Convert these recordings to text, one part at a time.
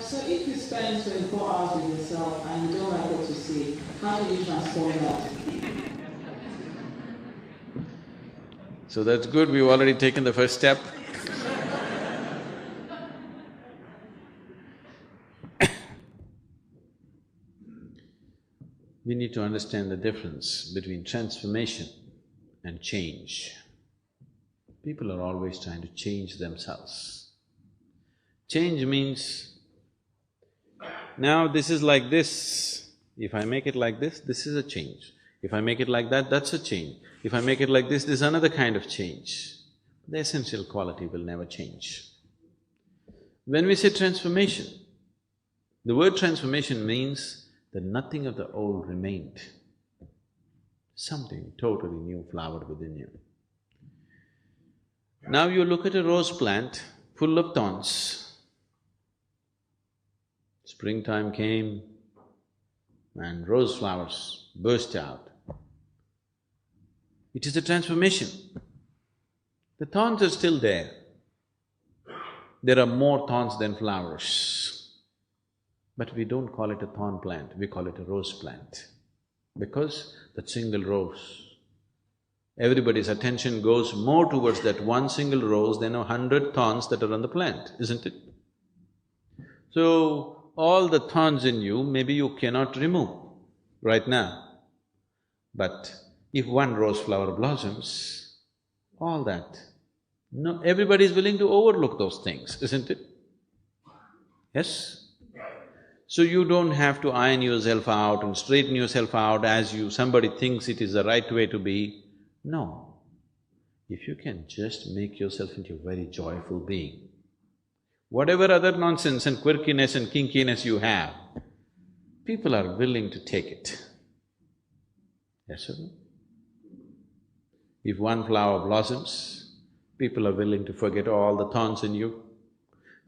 So if you spend 24 hours with yourself and you don't like what you see, how do you transform that? So that's good, we've already taken the first step. We need to understand the difference between transformation and change. People are always trying to change themselves. Change means, now this is like this, if I make it like this is a change. If I make it like that, that's a change. If I make it like this is another kind of change. The essential quality will never change. When we say transformation, the word transformation means that nothing of the old remained. Something totally new flowered within you. Now you look at a rose plant full of thorns. Springtime came and rose flowers burst out. It is a transformation. The thorns are still there. There are more thorns than flowers. But we don't call it a thorn plant, we call it a rose plant. Because that single rose, everybody's attention goes more towards that one single rose than 100 thorns that are on the plant, isn't it? So, all the thorns in you, maybe you cannot remove right now. But if one rose flower blossoms, all that, no, everybody is willing to overlook those things, isn't it? Yes? So you don't have to iron yourself out and straighten yourself out as somebody thinks it is the right way to be. No. If you can just make yourself into a very joyful being, whatever other nonsense and quirkiness and kinkiness you have, people are willing to take it. Yes or no? If one flower blossoms, people are willing to forget all the thorns in you.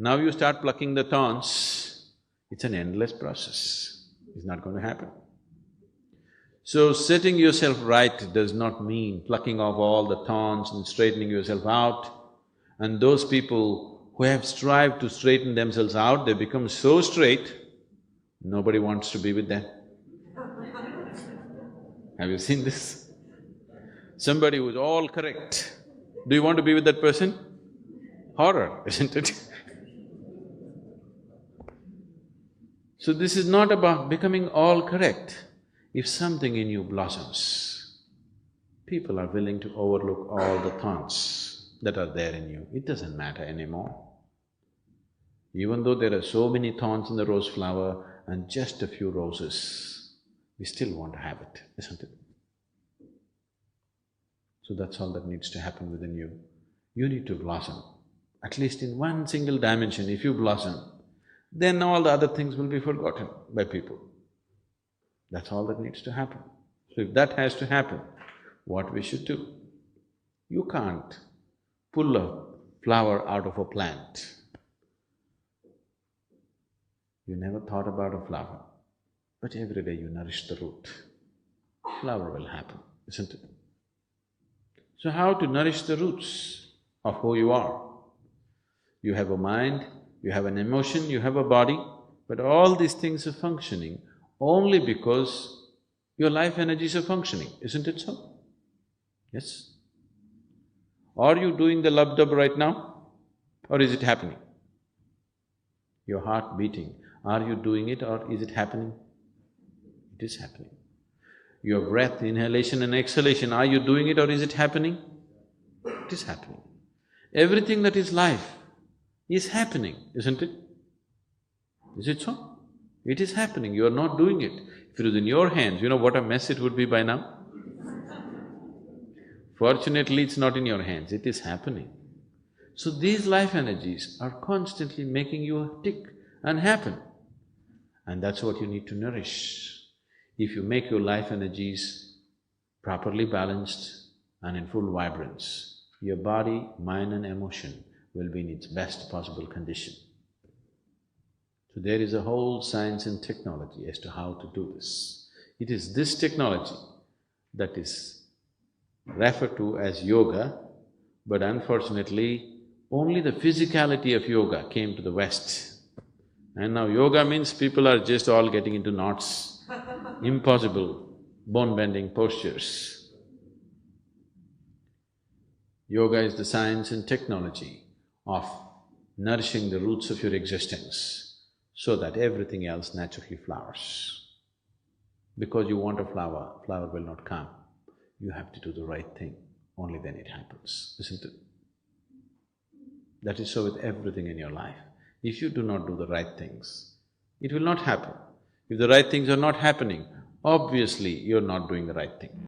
Now you start plucking the thorns, it's an endless process, it's not going to happen. So setting yourself right does not mean plucking off all the thorns and straightening yourself out. And those people who have strived to straighten themselves out, they become so straight, nobody wants to be with them. Have you seen this? Somebody who's all correct, do you want to be with that person? Horror, isn't it? So this is not about becoming all correct. If something in you blossoms, people are willing to overlook all the thorns that are there in you. It doesn't matter anymore. Even though there are so many thorns in the rose flower and just a few roses, we still want to have it, isn't it? So that's all that needs to happen within you. You need to blossom. At least in one single dimension, if you blossom, then all the other things will be forgotten by people. That's all that needs to happen. So if that has to happen, what we should do? You can't pull a flower out of a plant. You never thought about a flower, but every day you nourish the root. Flower will happen, isn't it? So how to nourish the roots of who you are? You have a mind, you have an emotion, you have a body, but all these things are functioning only because your life energies are functioning, isn't it so? Yes? Are you doing the lub-dub right now, or is it happening? Your heart beating, are you doing it or is it happening? It is happening. Your breath, inhalation and exhalation, are you doing it or is it happening? It is happening. Everything that is life is happening, isn't it? Is it so? It is happening, you are not doing it. If it was in your hands, you know what a mess it would be by now? Fortunately, it's not in your hands, it is happening. So these life energies are constantly making you tick and happen. And that's what you need to nourish. If you make your life energies properly balanced and in full vibrance, your body, mind and emotion will be in its best possible condition. So there is a whole science and technology as to how to do this. It is this technology that is referred to as yoga, but unfortunately, only the physicality of yoga came to the West. And now yoga means people are just all getting into knots, impossible bone-bending postures. Yoga is the science and technology of nourishing the roots of your existence so that everything else naturally flowers. Because you want a flower, flower will not come. You have to do the right thing, only then it happens, isn't it? That is so with everything in your life. If you do not do the right things, it will not happen. If the right things are not happening, obviously you're not doing the right thing.